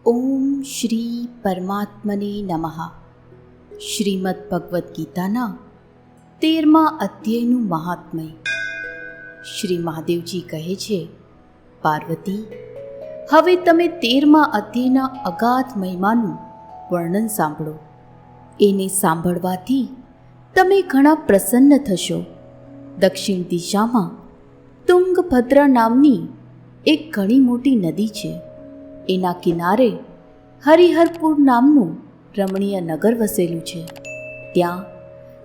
ઓમ શ્રી પરમાત્મને નમઃ. શ્રીમદ ભગવદ્ ગીતાના 13મા અધ્યાયનું મહાત્મય. શ્રી મહાદેવજી કહે છે, પાર્વતી, હવે તમે 13મા અધ્યાયના અગાધ મહિમાનું વર્ણન સાંભળો. એને સાંભળવાથી તમે ઘણા પ્રસન્ન થશો. દક્ષિણ દિશામાં તુંગભદ્રા નામની એક ઘણી મોટી નદી છે. એના કિનારે હરિહરપુર નામનું રમણીય નગર વસેલું છે. ત્યાં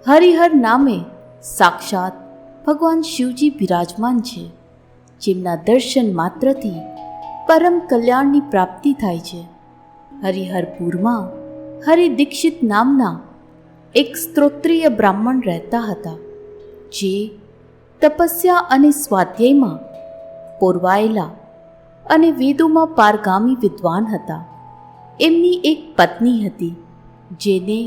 હરિહર નામે સાક્ષાત ભગવાન શિવજી બિરાજમાન છે, જેમના દર્શન માત્રથી પરમ કલ્યાણની પ્રાપ્તિ થાય છે. હરિહરપુરમાં હરિદીક્ષિત નામના એક સ્ત્રોત્રીય બ્રાહ્મણ રહેતા હતા, જે તપસ્યા અને સ્વાધ્યાયમાં પોરવાયેલા અને વેદોમાં પારગામી વિદ્વાન હતા. એમની એક પત્ની હતી, જેને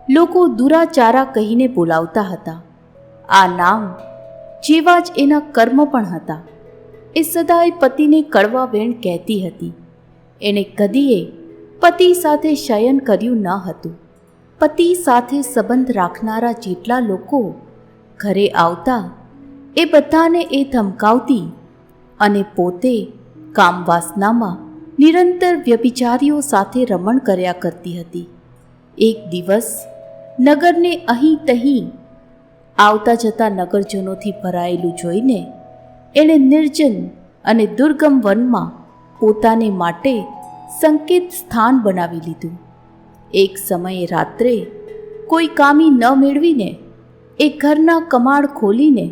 લોકો દુરાચારા કહીને બોલાવતા હતા. આ નામ જેવા જ એના કર્મ પણ હતા. એ સદાય પતિને કડવા વેણ કહેતી હતી. એણે કદીએ પતિ સાથે શયન કર્યું ન હતું. પતિ સાથે સંબંધ રાખનારા જેટલા લોકો ઘરે આવતા, એ બધાને એ ધમકાવતી અને પોતે કામવાસનામાં નિરંતર વ્યભિચારીઓ સાથે રમણ કર્યા કરતી હતી. એક દિવસ નગરને અહીં તહીં આવતા જતા નગરજનોથી ભરાયેલું જોઈને એણે નિર્જન અને દુર્ગમ વનમાં પોતાને માટે સંકેત સ્થાન બનાવી લીધું. એક સમયે રાત્રે કોઈ કામી ન મેળવીને એ ઘરના કમાડ ખોલીને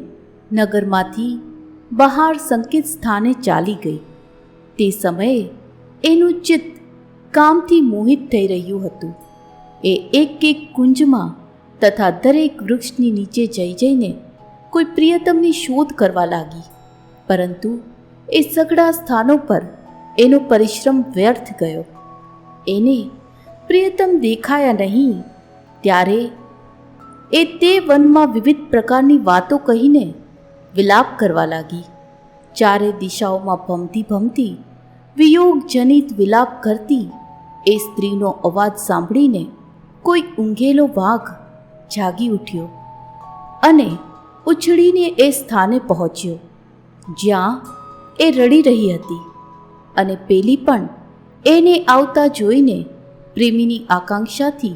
નગરમાંથી બહાર સંકેત સ્થાને ચાલી ગઈ. તે સમયે એનું ચિત્ત કામથી મોહિત થઈ રહ્યું હતું. એ એક એક કુંજમાં તથા દરેક વૃક્ષની નીચે જઈને કોઈ પ્રિયતમની શોધ કરવા લાગી. પરંતુ એ સઘળા સ્થાનો પર એનો પરિશ્રમ વ્યર્થ ગયો. એને પ્રિયતમ દેખાયા નહીં. ત્યારે એ તે વનમાં વિવિધ પ્રકારની વાતો કહીને વિલાપ કરવા લાગી. ચારે દિશાઓમાં ભમતી ભમતી વિયોગજનિત વિલાપ કરતી એ સ્ત્રીનો અવાજ સાંભળીને કોઈ ઊંઘેલો વાઘ જાગી ઉઠ્યો અને ઉછળીને એ સ્થાને પહોંચ્યો જ્યાં એ રડી રહી હતી. અને પેલી પણ એને આવતા જોઈને પ્રેમીની આકાંક્ષાથી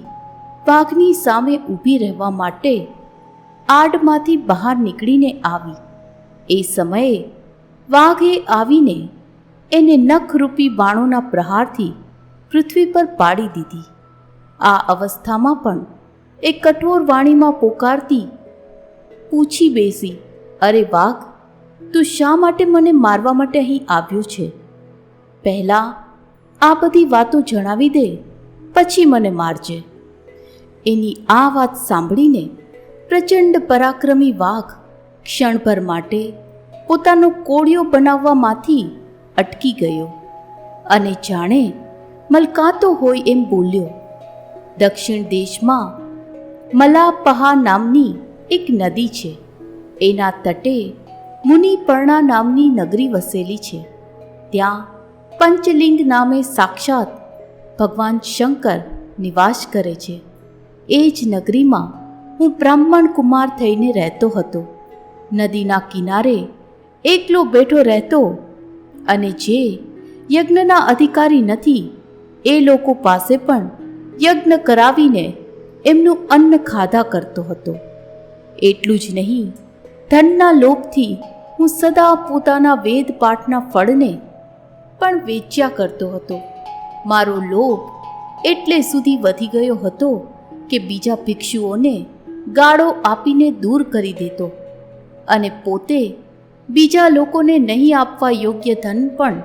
વાઘની સામે ઊભી રહેવા માટે આડમાંથી બહાર નીકળીને આવી. એ સમયે વાઘે આવીને એને નખરૂપી બાણોના પ્રહારથી પૃથ્વી પર પાડી દીધી. આ અવસ્થામાં પણ એ કઠોર વાણીમાં પોકારતી પૂછી બેસી, અરે વાઘ, તું શા માટે મને મારવા માટે અહીં આવ્યો છે? પહેલાં આ બધી વાતો જણાવી દે, પછી મને મારજે. એની આ વાત સાંભળીને પ્રચંડ પરાક્રમી વાઘ ક્ષણભર માટે પોતાનો કોળિયો બનાવવામાંથી અટકી ગયો અને જાણે મલકાતો હોય એમ બોલ્યો, દક્ષિણ દેશમાં મલાપહા નામની એક નદી છે. એના તટે મુનિપર્ણા નામની નગરી વસેલી છે. ત્યાં પંચલિંગ નામે સાક્ષાત ભગવાન શંકર નિવાસ કરે છે. એ જ નગરીમાં હું બ્રાહ્મણ કુમાર થઈને રહેતો હતો. નદીના કિનારે એકલો બેઠો રહેતો અને જે યજ્ઞના અધિકારી નથી એ લોકો પાસે પણ યજ્ઞ કરાવીને એમનું અન્ન ખાધા કરતો હતો. એટલું જ નહીં, ધનના લોભથી હું સદા પોતાના વેદપાઠના ફળને પણ વેચ્યા કરતો હતો. મારો લોભ એટલે સુધી વધી ગયો હતો કે બીજા ભિક્ષુઓને ગાળો આપીને દૂર કરી દેતો અને પોતે બીજા લોકોને નહીં આપવા યોગ્ય ધન પણ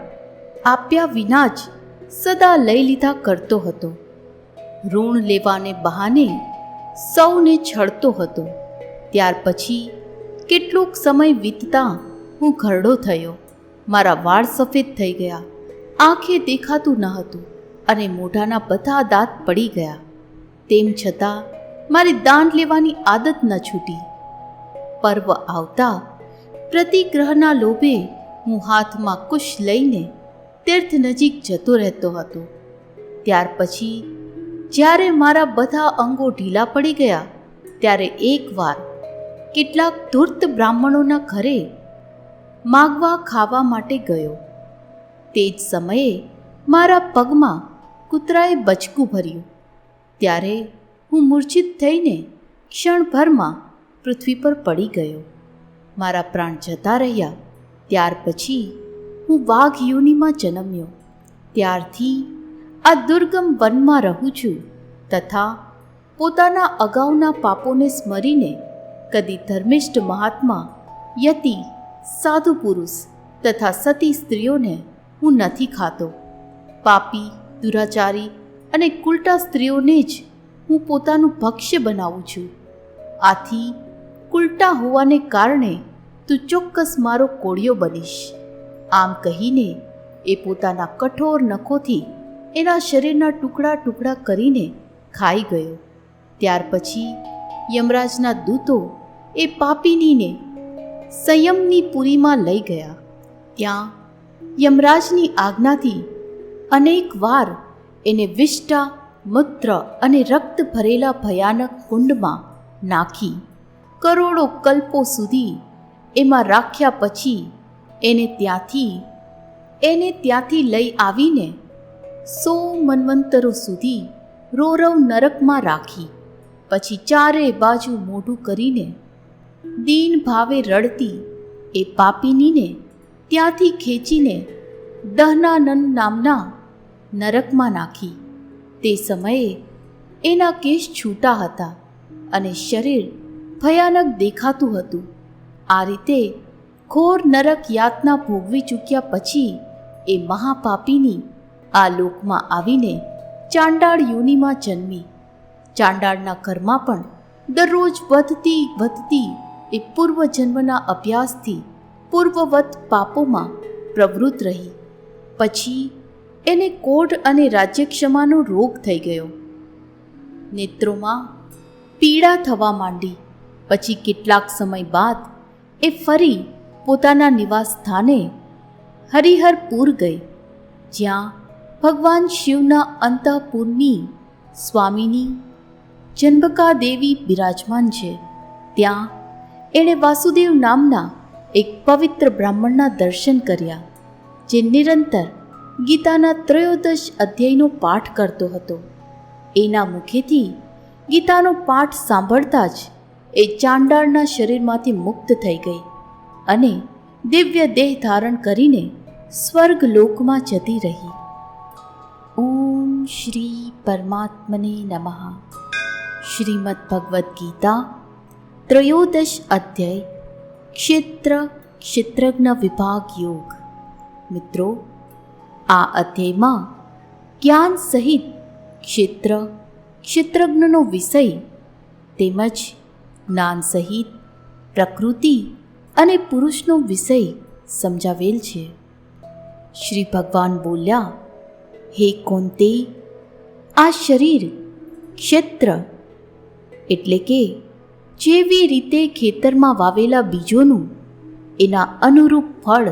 આપ્યા વિના જ સદા લઈ લીધા કરતો હતો. ઋણ લેવાને બહાને સૌને છળતો હતો. ત્યાર પછી કેટલોક સમય વીતતા હું ઘરડો થયો. મારા વાળ સફેદ થઈ ગયા, આંખે દેખાતું ન હતું અને મોઢાના બધા દાંત પડી ગયા. તેમ છતાં મારી દાન લેવાની આદત ન છૂટી. પર્વ આવતા પ્રતિગ્રહના લોભે હું હાથમાં કુશ લઈને તીર્થ નજીક જતો રહેતો હતો. ત્યાર પછી જ્યારે મારા બધા અંગો ઢીલા પડી ગયા, ત્યારે એકવાર કેટલાક ધૂર્ત બ્રાહ્મણોના ઘરે માગવા ખાવા માટે ગયો. તે જ સમયે મારા પગમાં કૂતરાએ બચકું ભર્યું. ત્યારે હું મૂર્છિત થઈને ક્ષણભરમાં પૃથ્વી પર પડી ગયો. મારા પ્રાણ જતા રહ્યા. ત્યાર પછી હું વાઘ યોનિમાં જન્મ્યો. ત્યારથી આ દુર્ગમ વનમાં રહું છું તથા પોતાના અગાઉના પાપોને સ્મરીને કદી ધર્મિષ્ઠ મહાત્મા, યતિ, સાધુ પુરુષ તથા સતી સ્ત્રીઓને હું નથી ખાતો. પાપી, દુરાચારી અને કુલટા સ્ત્રીઓને જ હું પોતાનું ભક્ષ્ય બનાવું છું. આથી કુલટા હોવાને કારણે તું ચોક્કસ મારો કોળિયો બનીશ. આમ કહીને એ પોતાના કઠોર નખોથી એના શરીરના ટુકડા ટુકડા કરીને ખાઈ ગયો. ત્યાર પછી યમરાજના દૂતો એ પાપીનીને સંયમની પુરીમાં લઈ ગયા. ત્યાં યમરાજની આજ્ઞાથી અનેક વાર એને વિષ્ટા, મૂત્ર અને રક્ત ભરેલા ભયાનક કુંડમાં નાખી કરોડો કલ્પો સુધી એમાં રાખ્યા પછી એને ત્યાંથી લઈ આવીને 100 મન્વંતરો સુધી રોરવ નરકમાં રાખી. પછી ચારે બાજુ મોઢું કરીને દીન ભાવે રડતી એ પાપીનીને ત્યાંથી ખેંચીને દહનાનન નામના નરકમાં નાખી. તે સમયે એના કેશ છૂટા હતા અને શરીર ભયાનક દેખાતું હતું. આ રીતે ઘોર નરક યાતના ભોગવી ચૂક્યા પછી એ મહાપાપીની આ લોકમાં આવીને ચાંડાળ યોનિમાં જન્મી. ચાંડાળના ઘરમાં પણ દરરોજ વધતી એ પૂર્વજન્મના અભ્યાસથી પૂર્વવત પાપોમાં પ્રવૃત્ત રહી. પછી એને કોઢ અને રાજ્યક્ષમાનો રોગ થઈ ગયો. નેત્રોમાં પીડા થવા માંડી. પછી કેટલાક સમય બાદ એ ફરી પોતાના નિવાસ સ્થાને હરિહરપુર ગઈ, જ્યાં ભગવાન શિવના અંતઃપુરની સ્વામીની જન્બકા દેવી બિરાજમાન છે. ત્યાં એણે વાસુદેવ નામના એક પવિત્ર બ્રાહ્મણના દર્શન કર્યા, જે નિરંતર ગીતાના 13 અધ્યાયનો પાઠ કરતો હતો. એના મુખેથી ગીતાનો પાઠ સાંભળતા જ એ ચાંડાળના શરીરમાંથી મુક્ત થઈ ગઈ અને દિવ્ય દેહ ધારણ કરીને સ્વર્ગલોકમાં જતી રહી. ઓમ શ્રી પરમાત્મને નમઃ. શ્રીમદ ભગવદ્ ગીતા 13 અધ્યાય ક્ષેત્રજ્ઞ વિભાગ યોગ. મિત્રો, આ અધ્યાયમાં જ્ઞાન સહિત ક્ષેત્રજ્ઞનો વિષય તેમજ જ્ઞાન સહિત પ્રકૃતિ અને પુરુષનો વિષય સમજાવેલ છે. શ્રી ભગવાન બોલ્યા, હે કૌંતેય, આ શરીર ક્ષેત્ર એટલે કે જેવી રીતે ખેતરમાં વાવેલા બીજોનું એના અનુરૂપ ફળ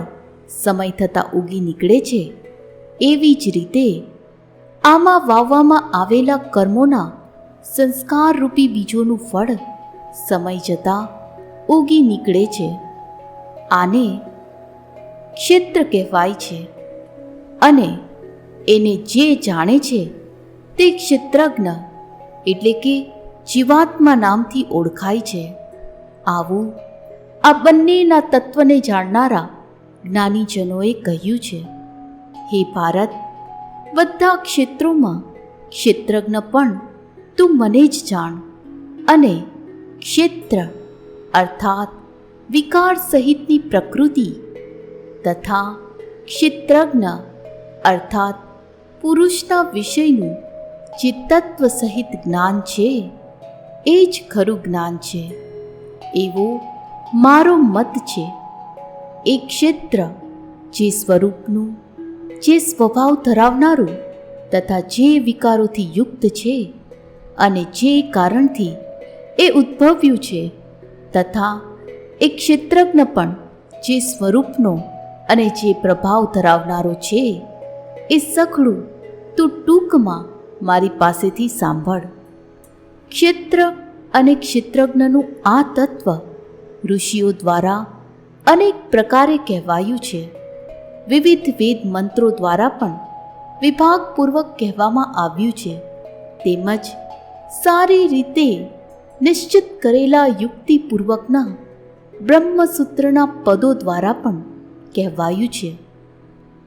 સમય થતાં ઉગી નીકળે છે, એવી જ રીતે આમાં વાવવામાં આવેલા કર્મોના સંસ્કારરૂપી બીજોનું ફળ સમય જતાં ઉગી નીકળે છે. આને ક્ષેત્ર કહેવાય છે અને એને જે જાણે છે તે ક્ષેત્રજ્ઞ એટલે કે જીવાત્મા નામથી ઓળખાય છે. આવું આ બંનેના તત્વને જાણનારા જ્ઞાનીજનોએ કહ્યું છે. હે ભારત, બધા ક્ષેત્રોમાં ક્ષેત્રજ્ઞ પણ તું મને જ જાણ અને ક્ષેત્ર અર્થાત વિકાર સહિતની પ્રકૃતિ તથા ક્ષેત્રજ્ઞ અર્થાત પુરુષના વિષયનું જે તત્વ સહિત જ્ઞાન છે એ જ ખરું જ્ઞાન છે, એવો મારો મત છે. એ ક્ષેત્ર જે સ્વરૂપનું, જે સ્વભાવ ધરાવનારું તથા જે વિકારોથી યુક્ત છે અને જે કારણથી એ ઉદ્ભવ્યું છે, તથા એ ક્ષેત્રજ્ઞ પણ જે સ્વરૂપનો અને જે પ્રભાવ ધરાવનારો છે, એ સઘળું તું ટૂંકમાં મારી પાસેથી સાંભળ. ક્ષેત્ર અને ક્ષેત્રજ્ઞનું આ તત્વ ઋષિઓ દ્વારા અનેક પ્રકારે કહેવાયું છે. વિવિધ વેદ મંત્રો દ્વારા પણ વિભાગપૂર્વક કહેવામાં આવ્યું છે. તેમજ સારી રીતે નિશ્ચિત કરેલા યુક્તિપૂર્વકના બ્રહ્મસૂત્રના પદો દ્વારા પણ કહેવાયું છે.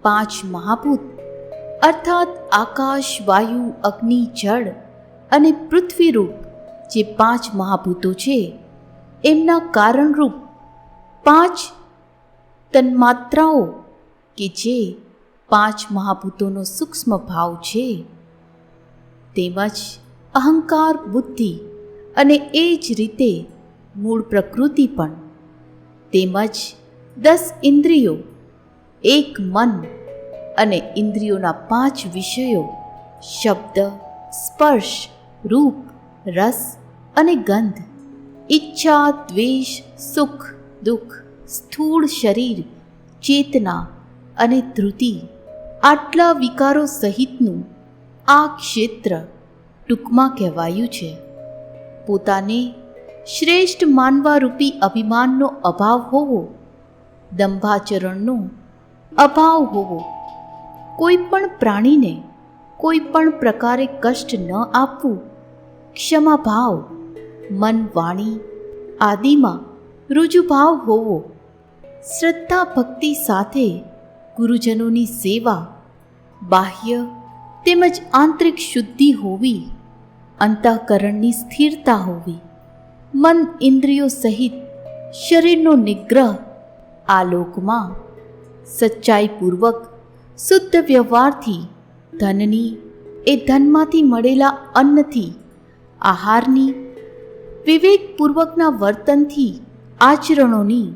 5 મહાભૂત અર્થાત આકાશ, વાયુ, અગ્નિ, જળ અને પૃથ્વીરૂપ જે 5 મહાભૂતો છે, એમના કારણરૂપ 5 તન્માત્રાઓ કે જે 5 મહાભૂતોનો સૂક્ષ્મ ભાવ છે, તેમજ અહંકાર, બુદ્ધિ અને એ જ રીતે મૂળ પ્રકૃતિ પણ, તેમજ 10 ઇન્દ્રિયો, 1 મન અને ઇન્દ્રિયોના 5 વિષયો શબ્દ, સ્પર્શ, રૂપ, રસ અને ગંધ, ઈચ્છા, દ્વેષ, સુખ, દુઃખ, સ્થૂળ શરીર, ચેતના અને ધૃતિ, આટલા વિકારો સહિતનું આ ક્ષેત્ર ટૂંકમાં કહેવાયું છે. પોતાને શ્રેષ્ઠ માનવારૂપી અભિમાનનો અભાવ હોવો, દંભાચરણનો અભાવ હોવો, કોઈ પણ પ્રાણીને કોઈ પણ પ્રકારે કષ્ટ ન આપવું, ક્ષમાભાવ, મન, વાણી આદિમાં રુજુભાવ હોવો, શ્રદ્ધા ભક્તિ સાથે ગુરુજનોની સેવા, બાહ્ય તેમજ આંતરિક શુદ્ધિ હોવી, અંતઃકરણની સ્થિરતા હોવી, મન ઇન્દ્રિયો સહિત શરીરનો નિગ્રહ, આ લોકમાં સચ્ચાઈપૂર્વક શુદ્ધ વ્યવહારથી, ધનની એ ધનમાંથી મળેલા અન્નથી, આહારની, વિવેકપૂર્વકના વર્તનથી, આચરણોની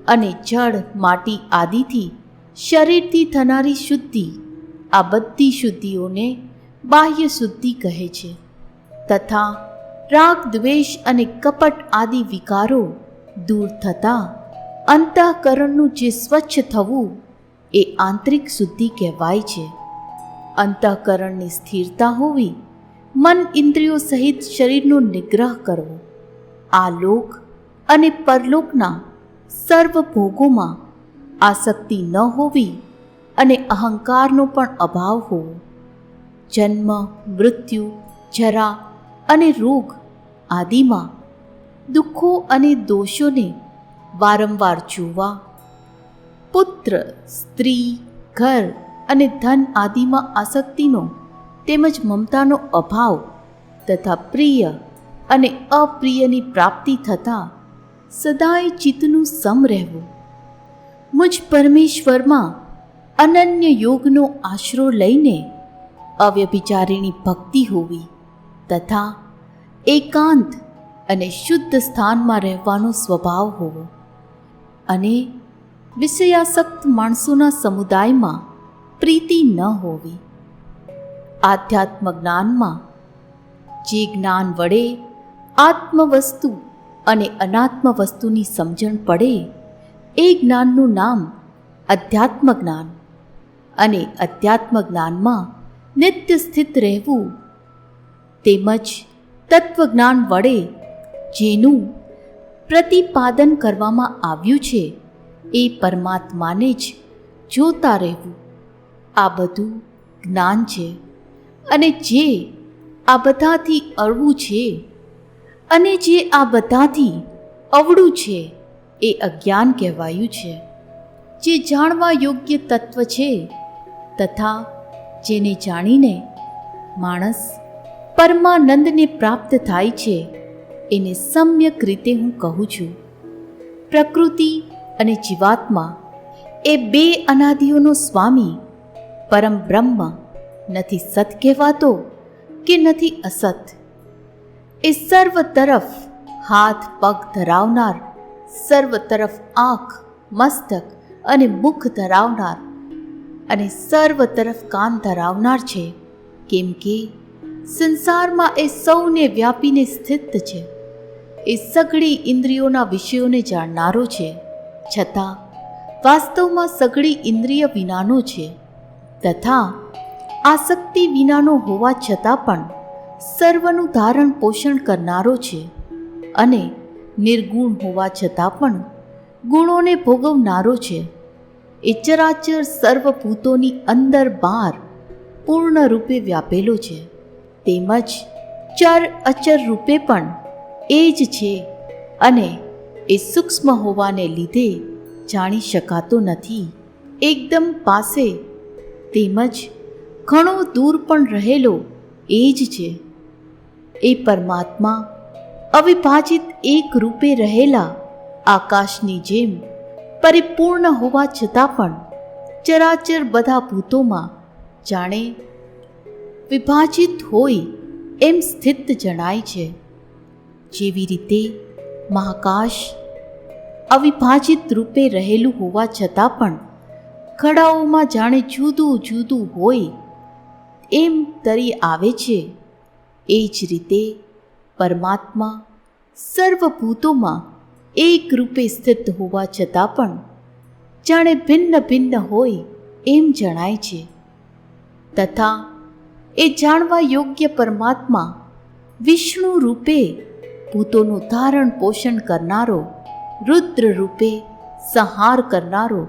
અને જળ, માટી આદિથી શરીરથી થનારી શુદ્ધિ, આ બધી શુદ્ધિઓને બાહ્ય શુદ્ધિ કહે છે. તથા રાગ, દ્વેષ અને કપટ આદિ વિકારો દૂર થતાં અંતઃકરણનું જે સ્વચ્છ થવું એ આંતરિક શુદ્ધિ કહેવાય છે. અંતઃકરણની સ્થિરતા હોવી, મન ઇન્દ્રિયો સહિત શરીરનો નિગ્રહ કરવો, આ લોક અને પરલોકના સર્વ ભોગોમાં આસક્તિ ન હોવી અને અહંકારનો પણ અભાવ હોવો, જન્મ, મૃત્યુ, જરા અને રોગ આદિમાં દુઃખો અને દોષોને વારંવાર જોવા, પુત્ર, સ્ત્રી, ઘર અને ધન આદિમાં આસક્તિનો તેમજ મમતાનો અભાવ તથા પ્રિય અને અપ્રિયની પ્રાપ્તિ થતાં સદાય ચિત્તનું સમ રહેવું, મુજ પરમેશ્વરમાં અનન્ય યોગનો આશરો લઈને અવ્યભિચારીણી ભક્તિ હોવી તથા એકાંત અને શુદ્ધ સ્થાનમાં રહેવાનો સ્વભાવ હોવો અને વિષયાસક્ત માણસોના સમુદાયમાં પ્રીતિ ન હોવી. આધ્યાત્મ જ્ઞાનમાં જે જ્ઞાન વડે આત્મવસ્તુ અને અનાત્મ વસ્તુની સમજણ પડે એ જ્ઞાનનું નામ અધ્યાત્મ જ્ઞાન અને અધ્યાત્મ જ્ઞાનમાં નિત્ય સ્થિત રહેવું, તેમજ તત્વજ્ઞાન વડે જેનું પ્રતિપાદન કરવામાં આવ્યું છે એ પરમાત્માને જ જોતા રહેવું, આ બધું જ્ઞાન છે. અને જે આ બધાથી અળવું છે અને જે આ બધાથી અવળું છે એ અજ્ઞાન કહેવાયું છે. જે જાણવા યોગ્ય તત્વ છે તથા જેને જાણીને માણસ પરમાનંદને પ્રાપ્ત થાય છે એને સમ્યક રીતે હું કહું છું. પ્રકૃતિ અને જીવાત્મા એ 2 અનાદિઓનો સ્વામી પરમ બ્રહ્મ નથી સત કહેવાતો કે નથી અસત. એ સર્વ તરફ હાથ પગ ધરાવનાર, સર્વ તરફ આંખ, મસ્તક અને મુખ ધરાવનાર અને સર્વ તરફ કાન ધરાવનાર છે. કેમ કે સંસારમાં એ સૌને વ્યાપીને સ્થિત છે. એ સઘળી ઇન્દ્રિયોના વિષયોને જાણનારો છે, છતાં વાસ્તવમાં સઘળી ઇન્દ્રિય વિનાનો છે તથા આસક્તિ વિનાનો હોવા છતાં પણ સર્વનું ધારણ પોષણ કરનારો છે અને નિર્ગુણ હોવા છતાં પણ ગુણોને ભોગવનારો છે. એ ચરાચર સર્વભૂતોની અંદર બહાર પૂર્ણ રૂપે વ્યાપેલો છે. તેમજ ચર અચર રૂપે પણ એ જ છે અને એ સૂક્ષ્મ હોવાને લીધે જાણી શકાતો નથી. એકદમ પાસે તેમજ ઘણો દૂર પણ રહેલો એ જ છે. એ પરમાત્મા અવિભાજિત એક રૂપે રહેલા આકાશની જેમ પરિપૂર્ણ હોવા છતાં પણ ચરાચર બધા ભૂતોમાં જાણે વિભાજિત હોય એમ સ્થિત જણાય છે. જેવી રીતે મહાકાશ અવિભાજિત રૂપે રહેલું હોવા છતાં પણ ખડાઓમાં જાણે જુદું જુદું હોય એમ તરી આવે છે, એ જ રીતે પરમાત્મા સર્વભૂતોમાં એક રૂપે સ્થિત હોવા છતાં પણ જાણે ભિન્ન ભિન્ન હોય એમ જણાય છે. તથા એ જાણવા યોગ્ય પરમાત્મા વિષ્ણુ રૂપે ભૂતોનું ધારણ પોષણ કરનારો, રુદ્ર રૂપે સંહાર કરનારો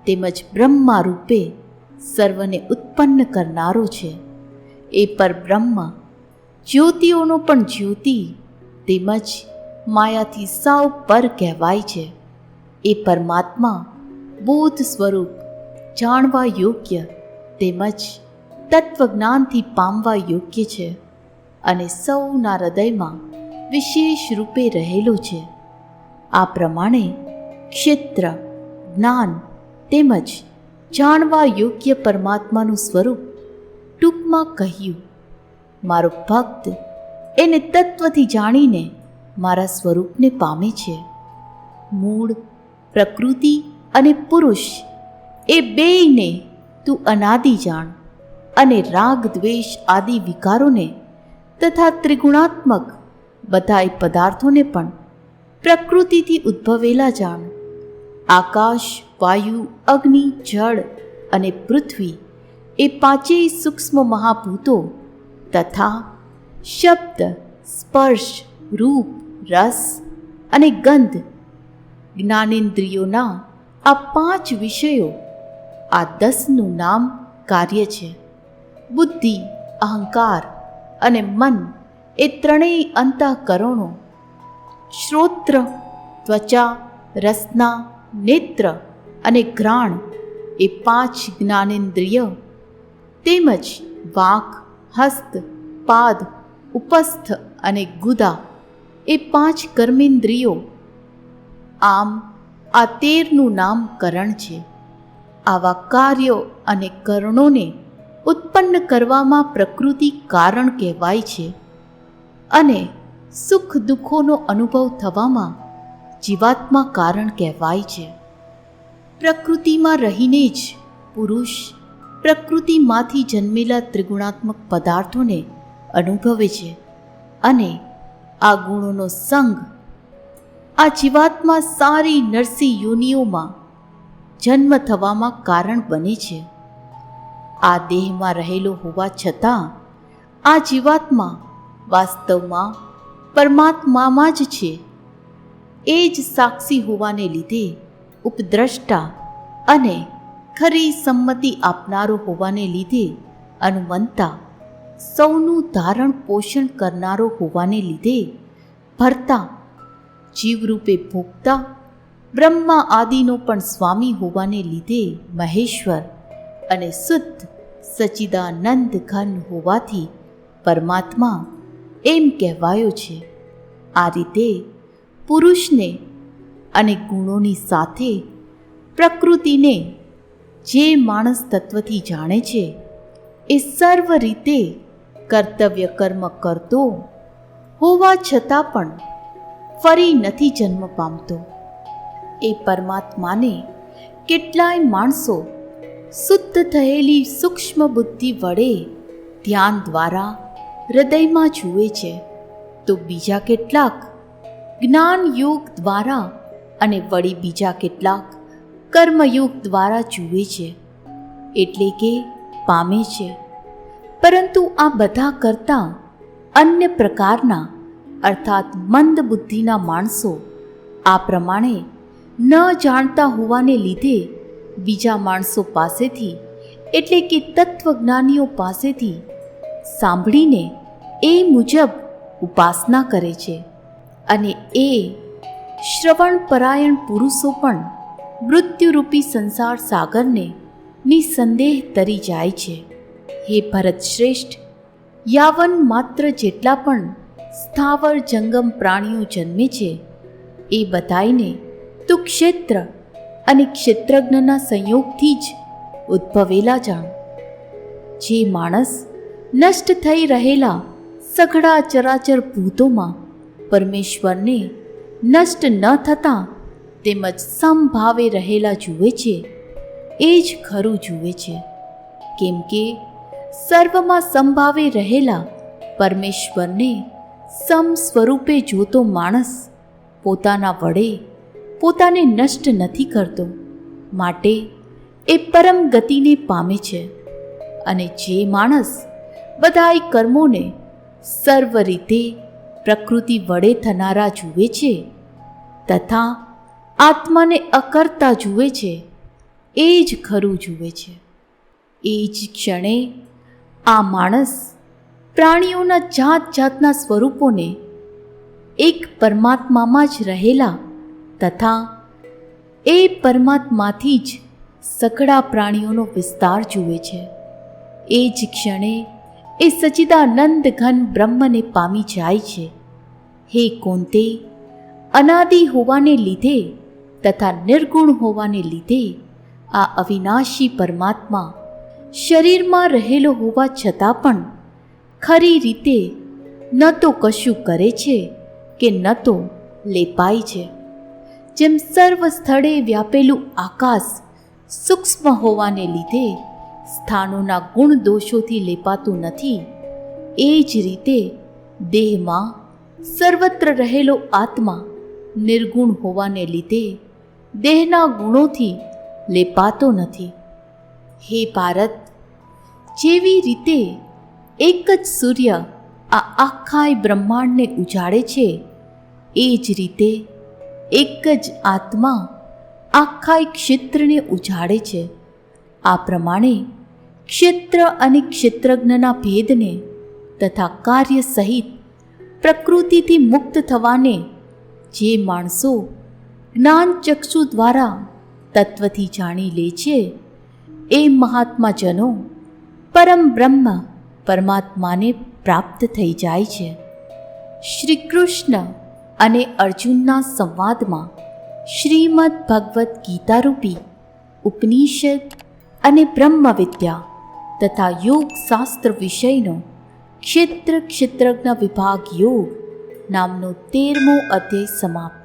તેમજ બ્રહ્મા રૂપે સર્વને ઉત્પન્ન કરનારો છે. એ પરબ્રહ્મ જ્યોતિઓનો પણ જ્યોતિ તેમજ માયાથી સાવ પર કહેવાય છે. એ પરમાત્મા બોધ સ્વરૂપ, જાણવા યોગ્ય તેમજ તત્વજ્ઞાનથી પામવા યોગ્ય છે અને સૌના હૃદયમાં વિશેષ રૂપે રહેલો છે. આ પ્રમાણે ક્ષેત્ર, જ્ઞાન તેમજ જાણવા યોગ્ય પરમાત્માનું સ્વરૂપ ટૂંકમાં કહ્યું. મારો ભક્ત એને તત્વથી જાણીને મારા સ્વરૂપને પામે છે. મૂળ, પ્રકૃતિ અને પુરુષ એ બેયને તું અનાદિ જાણ અને રાગ દ્વેષ આદિ વિકારોને તથા ત્રિગુણાત્મક બધાય પદાર્થોને પણ પ્રકૃતિથી ઉદ્ભવેલા જાણ. આકાશ, વાયુ, અગ્નિ, જળ અને પૃથ્વી એ પાંચેય સૂક્ષ્મ મહાભૂતો તથા શબ્દ, સ્પર્શ, રૂપ, રસ અને ગંધ જ્ઞાનેન્દ્રિયોના આ 5 વિષયો, આ 10નું નામ કાર્ય છે. બુદ્ધિ, અહંકાર અને મન એ ત્રણેય અંતઃકરણો, શ્રોત્ર, ત્વચા, રસના, નેત્ર અને ઘ્રાણ એ 5 જ્ઞાનેન્દ્રિય તેમજ વાક, હસ્ત, પાદ, ઉપસ્થ અને ગુદા એ 5 કર્મેન્દ્રિયો. આમ આ 13નું નામ કરણ છે. આવા કાર્યો અને કરણોને ઉત્પન્ન કરવામાં પ્રકૃતિ કારણ કહેવાય છે અને સુખ દુઃખોનો અનુભવ થવામાં જીવાત્મા કારણ કહેવાય છે. પ્રકૃતિમાં રહીને જ પુરુષ પ્રકૃતિમાંથી જન્મેલા ત્રિગુણાત્મક પદાર્થોને અનુભવે છે અને આ ગુણોનો સંગ આ જીવાત્મા સારી નરસી યોનિઓમાં જન્મ થવામાં કારણ બને છે. આ દેહમાં રહેલો હોવા છતાં આ જીવાત્મા વાસ્તવમાં પરમાત્મામાં જ છે. એ જ સાક્ષી હોવાને લીધે ઉપદ્રષ્ટા અને ખરી સંમતિ આપનારો હોવાને લીધે અનુમંતા, સૌનું ધારણ પોષણ કરનારો હોવાને લીધે ભર્તા, જીવરૂપે ભોગતા, બ્રહ્મા આદિનો પણ સ્વામી હોવાને લીધે મહેશ્વર અને શુદ્ધ સચ્ચિદાનંદ ઘન હોવાથી પરમાત્મા એમ કહેવાયો છે. આ રીતે પુરુષને અને ગુણોની સાથે પ્રકૃતિને જે માણસ તત્વથી જાણે છે એ સર્વ રીતે કર્તવ્ય કર્મ કરતો હોવા છતાં પણ ફરી નથી જન્મ પામતો. એ પરમાત્માને કેટલાય માણસો શુદ્ધ થયેલી સૂક્ષ્મ બુદ્ધિ વડે ધ્યાન દ્વારા હૃદયમાં જુએ છે, તો બીજા કેટલાક જ્ઞાન યોગ દ્વારા અને વળી બીજા કેટલાક કર્મયોગ દ્વારા જુએ છે, એટલે કે પામે છે. પરંતુ આ બધા કરતાં અન્ય પ્રકારના અર્થાત મંદ બુદ્ધિના માણસો આ પ્રમાણે ન જાણતા હોવાને લીધે બીજા માણસો પાસેથી એટલે કે તત્વજ્ઞાનીઓ પાસેથી સાંભળીને એ મુજબ ઉપાસના કરે છે. અને એ શ્રવણપરાયણ પુરુષો પણ મૃત્યુરૂપી સંસાર સાગરને નિસંદેહ તરી જાય છે. હે ભરત શ્રેષ્ઠ, યાવન માત્ર જેટલા પણ સ્થાવર જંગમ પ્રાણીઓ જન્મે છે એ બધાઈને તું ક્ષેત્ર અને ક્ષેત્રજ્ઞના સંયોગથી જ ઉદ્ભવેલા જાણ. જે માણસ નષ્ટ થઈ રહેલા સઘળા ચરાચર ભૂતોમાં પરમેશ્વરને નષ્ટ ન થતાં તેમજ સમભાવે રહેલા જુએ છે એ જ ખરું જુએ છે. કેમ કે સર્વમાં સમભાવે રહેલા પરમેશ્વરને સમ સ્વરૂપે જોતો માણસ પોતાના વડે પોતાને નષ્ટ નથી કરતો, માટે એ પરમ ગતિને પામે છે. અને જે માણસ બધાય કર્મોને સર્વ રીતે પ્રકૃતિ વડે થનારા જુએ છે તથા આત્માને અકર્તા જુએ છે એ જ ખરું જુએ છે. એ જ ક્ષણે આ માણસ પ્રાણીઓના જાત જાતના સ્વરૂપોને એક પરમાત્મામાં જ રહેલા તથા એ પરમાત્માથી જ સઘળા પ્રાણીઓનો વિસ્તાર જુએ છે. એ જ ક્ષણે એ સચ્ચિદાનંદ ઘન બ્રહ્મને પામી જાય છે. હે કુંતે, અનાદિ હોવાને લીધે તથા નિર્ગુણ હોવાને લીધે આ અવિનાશી પરમાત્મા શરીરમાં રહેલો હોવા છતાં પણ ખરી રીતે ન તો કશું કરે છે કે ન તો લેપાય છે. જેમ સર્વ સ્થળે વ્યાપેલું આકાશ સૂક્ષ્મ હોવાને લીધે સ્થાનોના ગુણ દોષોથી લેપાતું નથી, એ જ રીતે દેહમાં સર્વત્ર રહેલો આત્મા નિર્ગુણ હોવાને લીધે દેહના ગુણોથી લેપાતો નથી. હે ભારત, જેવી રીતે એક જ સૂર્ય આ આખાય બ્રહ્માંડને ઉજાડે છે એ જ રીતે એક જ આત્મા આખાય ક્ષેત્રને ઉજાડે છે. આ પ્રમાણે ક્ષેત્ર અને ક્ષેત્રજ્ઞના ભેદને તથા કાર્ય સહિત પ્રકૃતિથી મુક્ત થવાને જે માણસો જ્ઞાનચક્ષુ દ્વારા તત્વથી જાણી લે છે એ મહાત્માજનો પરમ બ્રહ્મ પરમાત્માને પ્રાપ્ત થઈ જાય છે. શ્રી કૃષ્ણ અને અર્જુનના સંવાદમાં શ્રીમદ ભગવદ્ ગીતારૂપી ઉપનિષદ અને બ્રહ્મ વિદ્યા તથા યોગ શાસ્ત્ર વિષયનો ક્ષેત્ર ક્ષેત્રજ્ઞ વિભાગ યોગ નામનો 13મો અધ્યાય સમાપ્ત.